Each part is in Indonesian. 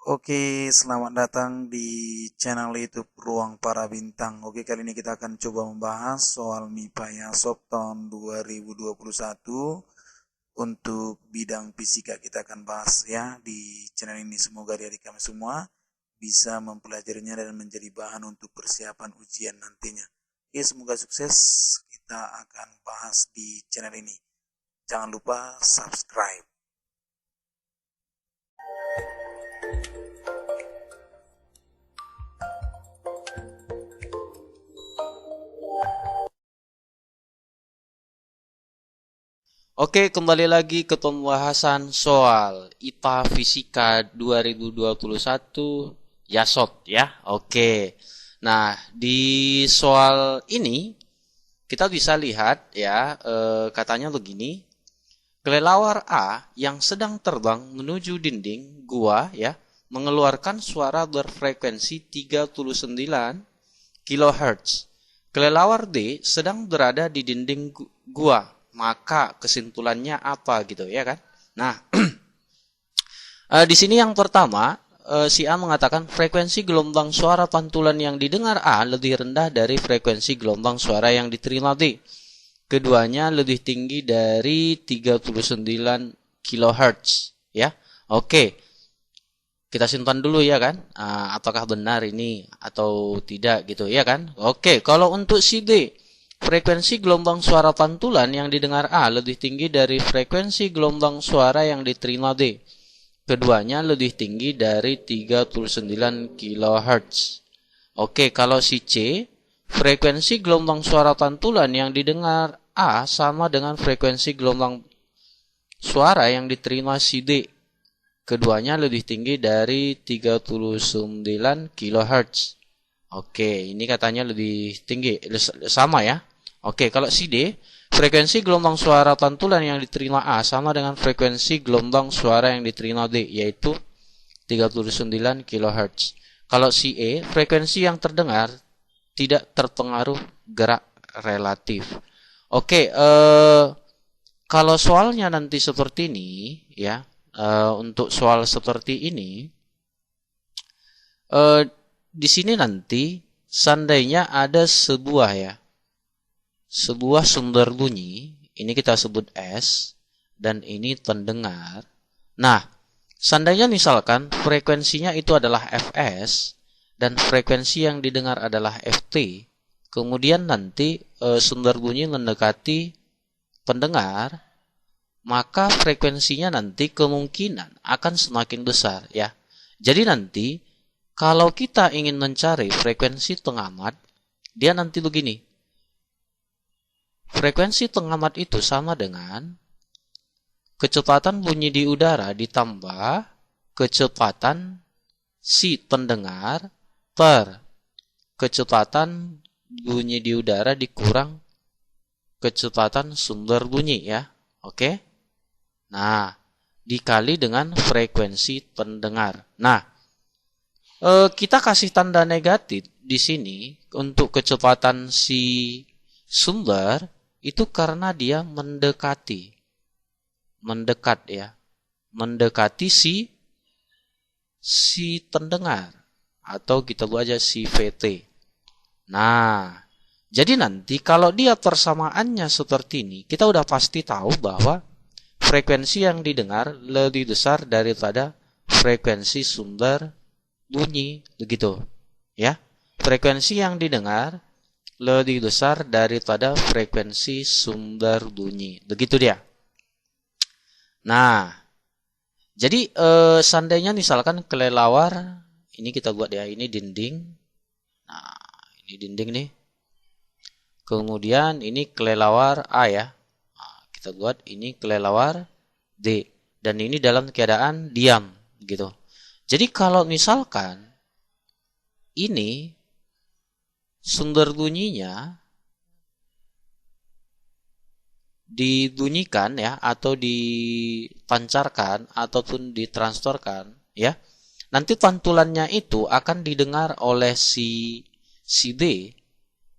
Oke, selamat datang di channel YouTube Ruang Para Bintang. Oke, kali ini kita akan coba membahas soal MIPA Yasop tahun 2021. Untuk bidang fisika kita akan bahas ya di channel ini. Semoga adik-adik kami semua bisa mempelajarinya dan menjadi bahan untuk persiapan ujian nantinya. Oke, semoga sukses. Kita akan bahas di channel ini. Jangan lupa subscribe. Oke, kembali lagi ke pembahasan soal IPA Fisika 2021 Yasot ya. Oke. Nah, di soal ini kita bisa lihat ya, katanya begini. Kelelawar A yang sedang terbang menuju dinding gua ya, mengeluarkan suara berfrekuensi 39 kHz. Kelelawar D sedang berada di dinding gua, maka kesimpulannya apa gitu ya kan? Nah, di sini yang pertama si A mengatakan frekuensi gelombang suara pantulan yang didengar A lebih rendah dari frekuensi gelombang suara yang diterima B. Keduanya lebih tinggi dari 39 kHz ya. Oke. Kita simpan dulu ya kan, apakah benar ini atau tidak gitu ya kan. Oke, kalau untuk si D, frekuensi gelombang suara pantulan yang didengar A lebih tinggi dari frekuensi gelombang suara yang diterima D. Keduanya lebih tinggi dari 39 kHz. Oke, kalau si C, frekuensi gelombang suara pantulan yang didengar A sama dengan frekuensi gelombang suara yang diterima si D. Keduanya lebih tinggi dari 39 kHz. Oke, ini katanya lebih tinggi, sama ya. Oke, kalau si D, frekuensi gelombang suara pantulan yang diterima A sama dengan frekuensi gelombang suara yang diterima D, yaitu 39 kHz. Kalau si E, frekuensi yang terdengar tidak terpengaruh gerak relatif. Oke, kalau soalnya nanti seperti ini, ya, untuk soal seperti ini, di sini nanti seandainya ada sebuah sumber bunyi, ini kita sebut S, dan ini pendengar. Nah, seandainya misalkan frekuensinya itu adalah Fs, dan frekuensi yang didengar adalah Ft, kemudian nanti sumber bunyi mendekati pendengar, maka frekuensinya nanti kemungkinan akan semakin besar ya. Jadi nanti kalau kita ingin mencari frekuensi pengamat, dia nanti begini. Frekuensi pengamat itu sama dengan kecepatan bunyi di udara ditambah kecepatan si pendengar per kecepatan bunyi di udara dikurang kecepatan sumber bunyi ya. Oke? Nah, dikali dengan frekuensi pendengar. Nah, kita kasih tanda negatif di sini untuk kecepatan si sumber itu karena dia mendekati si pendengar, atau kita buat aja si VT. Nah, jadi nanti kalau dia persamaannya seperti ini, kita udah pasti tahu bahwa frekuensi yang didengar lebih besar daripada frekuensi sumber bunyi, begitu ya. Frekuensi yang didengar lebih besar daripada frekuensi sumber bunyi, begitu dia. Nah, jadi seandainya misalkan kelelawar, ini kita buat ya, ini dinding. Nah, ini dinding nih. Kemudian ini kelelawar A ya. Nah, kita buat ini kelelawar D. Dan ini dalam keadaan diam gitu. Jadi kalau misalkan ini sumber bunyinya dibunyikan ya, atau dipancarkan ataupun ditransferkan ya, nanti pantulannya itu akan didengar oleh si D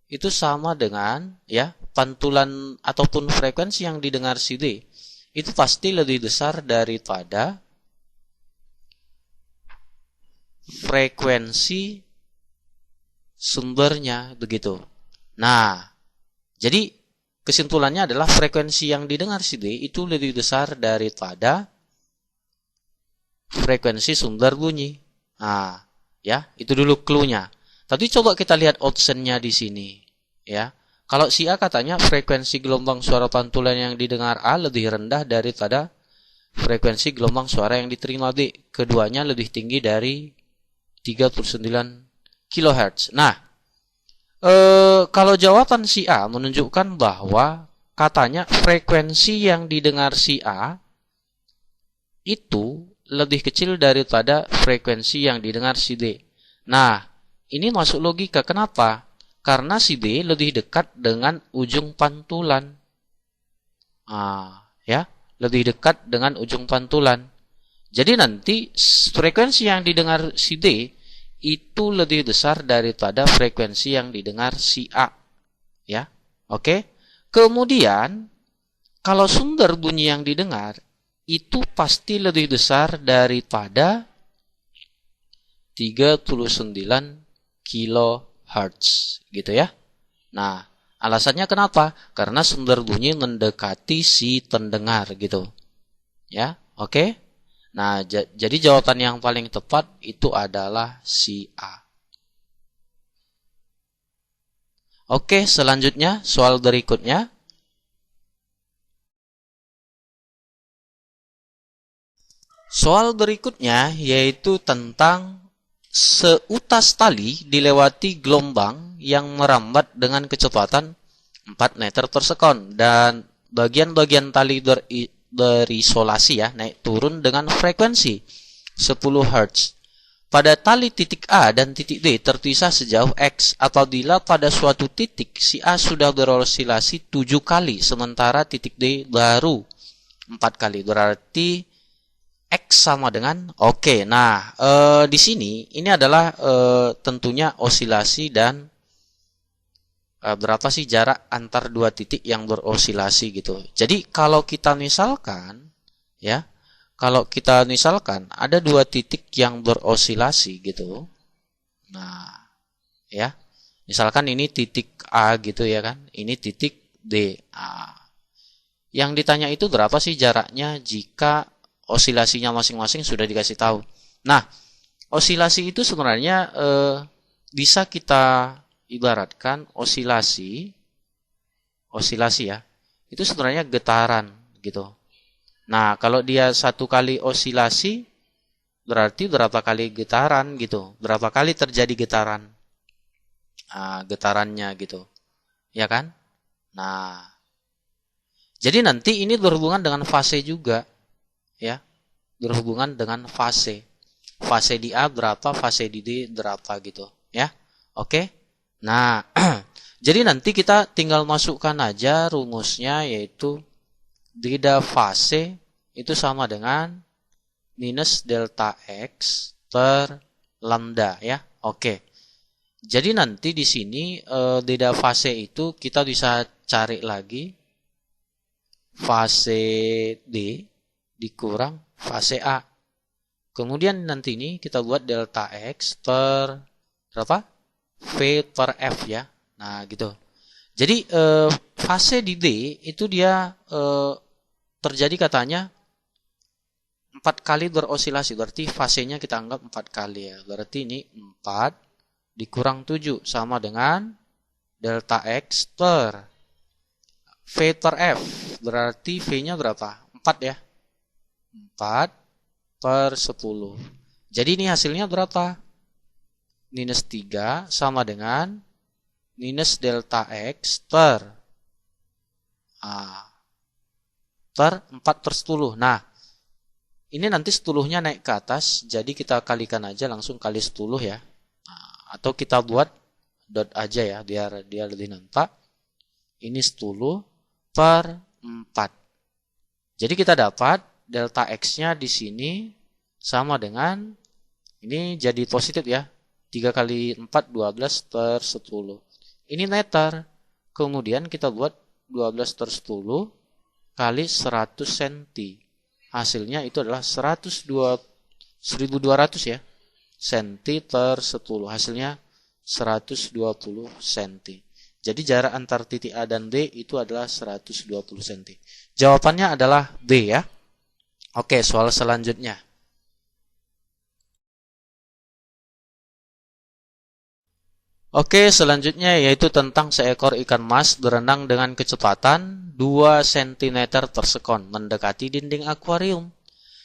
itu sama dengan ya, pantulan ataupun frekuensi yang didengar si D itu pasti lebih besar daripada frekuensi sumbernya begitu. Nah, jadi kesimpulannya adalah frekuensi yang didengar si D itu lebih besar daripada frekuensi sumber bunyi. Nah, ya, itu dulu clue-nya. Tapi coba kita lihat option-nya di sini, ya. Kalau si A katanya frekuensi gelombang suara pantulan yang didengar A lebih rendah daripada frekuensi gelombang suara yang diterima B. Keduanya lebih tinggi dari 39 kHz. Nah, kalau jawaban si A menunjukkan bahwa katanya frekuensi yang didengar si A itu lebih kecil daripada frekuensi yang didengar si D. Nah, ini masuk logika. Kenapa? Karena si D lebih dekat dengan ujung pantulan. Ya, lebih dekat dengan ujung pantulan. Jadi nanti frekuensi yang didengar si D itu lebih besar daripada frekuensi yang didengar si A. Ya, oke. Kemudian, kalau sumber bunyi yang didengar itu pasti lebih besar daripada 39 kHz, gitu ya. Nah, alasannya kenapa? Karena sumber bunyi mendekati si pendengar, gitu. Ya, oke. Nah, jadi jawaban yang paling tepat itu adalah si A. Oke, selanjutnya soal berikutnya. Soal berikutnya yaitu tentang seutas tali dilewati gelombang yang merambat dengan kecepatan 4 meter per sekon dan bagian-bagian tali berisolasi ya, naik turun dengan frekuensi 10 Hz. Pada tali titik A dan titik B terpisah sejauh X apabila pada suatu titik si A sudah berosilasi 7 kali sementara titik D baru 4 kali. Berarti X sama dengan oke. Nah, di sini ini adalah tentunya osilasi dan berapa sih jarak antar dua titik yang berosilasi gitu. Jadi kalau kita misalkan ya, kalau kita misalkan ada dua titik yang berosilasi gitu. Nah, ya. Misalkan ini titik A gitu ya kan. Ini titik D. Yang ditanya itu berapa sih jaraknya jika osilasinya masing-masing sudah dikasih tahu. Nah, osilasi itu sebenarnya bisa kita ibaratkan osilasi ya, itu sebenarnya getaran gitu. Nah, kalau dia satu kali osilasi, berarti berapa kali getaran gitu, berapa kali terjadi getaran, getarannya gitu, ya kan? Nah, jadi nanti ini berhubungan dengan fase juga, ya, berhubungan dengan fase. Fase di A berapa, fase di D berapa gitu, ya. Oke. Nah, jadi nanti kita tinggal masukkan aja rumusnya yaitu beda fase itu sama dengan minus delta X per lambda ya. Oke. Jadi nanti di sini beda fase itu kita bisa cari lagi fase D dikurang fase A. Kemudian nanti ini kita buat delta X per berapa? V per F ya. Nah gitu. Jadi fase di D itu dia terjadi katanya 4 kali berosilasi. Berarti fasenya kita anggap 4 kali ya. Berarti ini 4 dikurang 7 sama dengan delta X per V per F. Berarti V-nya berapa? 4 ya. 4 per 10. Jadi ini hasilnya berapa? Minus 3 sama dengan minus delta X per 4 per 10. Nah, ini nanti 10-nya naik ke atas, jadi kita kalikan aja langsung kali 10 ya. Atau kita buat dot aja ya, biar dia lebih nampak. Ini 10 per 4. Jadi kita dapat delta X-nya di sini sama dengan, ini jadi positif ya. 3 kali 4, 12 per 10. Ini meter. Kemudian kita buat 12 per 10 kali 100 cm. Hasilnya itu adalah 1200 ya. cm per 10. Hasilnya 120 cm. Jadi jarak antar titik A dan B itu adalah 120 cm. Jawabannya adalah B ya. Oke, soal selanjutnya. Oke, selanjutnya yaitu tentang seekor ikan mas berenang dengan kecepatan 2 cm per sekon mendekati dinding akuarium.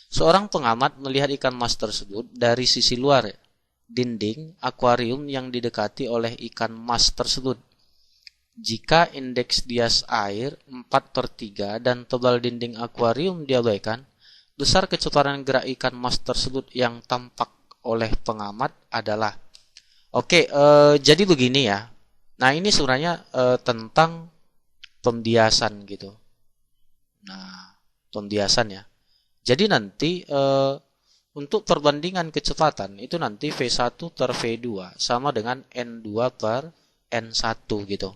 Seorang pengamat melihat ikan mas tersebut dari sisi luar dinding akuarium yang didekati oleh ikan mas tersebut. Jika indeks bias air 4/3 dan tebal dinding akuarium diabaikan, besar kecepatan gerak ikan mas tersebut yang tampak oleh pengamat adalah. Oke, jadi begini ya. Nah, ini sebenarnya tentang pembiasan gitu. Nah, pembiasan ya. Jadi nanti untuk perbandingan kecepatan itu nanti V1 per V2 sama dengan N2 per N1 gitu.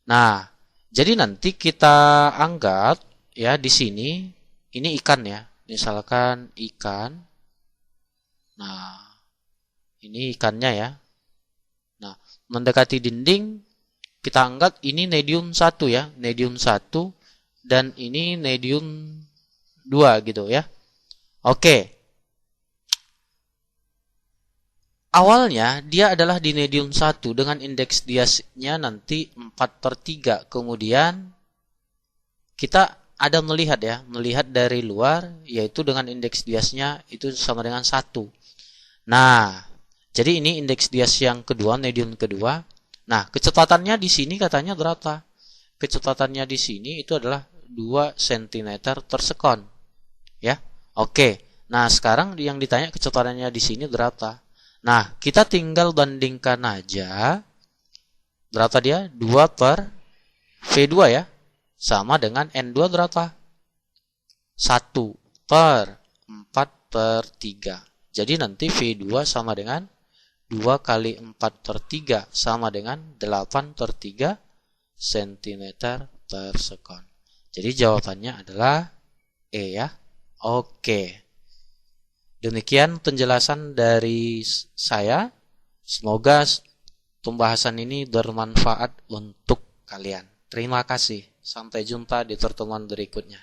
Nah, jadi nanti kita anggap ya di sini ini ikan ya. Misalkan ikan. Nah, ini ikannya ya. Nah, mendekati dinding kita anggap ini medium 1 ya, medium 1 dan ini medium 2 gitu ya. Oke. Awalnya dia adalah di medium 1 dengan indeks biasnya nanti 4/3. Kemudian kita ada melihat ya, melihat dari luar yaitu dengan indeks biasnya itu sama dengan 1. Nah, jadi ini indeks bias yang kedua, medium kedua. Nah, kecepatannya di sini katanya berapa? Kecepatannya di sini itu adalah 2 cm per sekon. Ya. Oke. Nah, sekarang yang ditanya kecepatannya di sini berapa? Nah, kita tinggal bandingkan aja. Berapa dia? 2 per V2 ya. Sama dengan N2 berapa? 1 per 4/3. Jadi nanti V2 sama dengan 2 kali 4/3 sama dengan 8/3 cm per sekon. Jadi jawabannya adalah E ya. Oke. Demikian penjelasan dari saya. Semoga pembahasan ini bermanfaat untuk kalian. Terima kasih. Sampai jumpa di pertemuan berikutnya.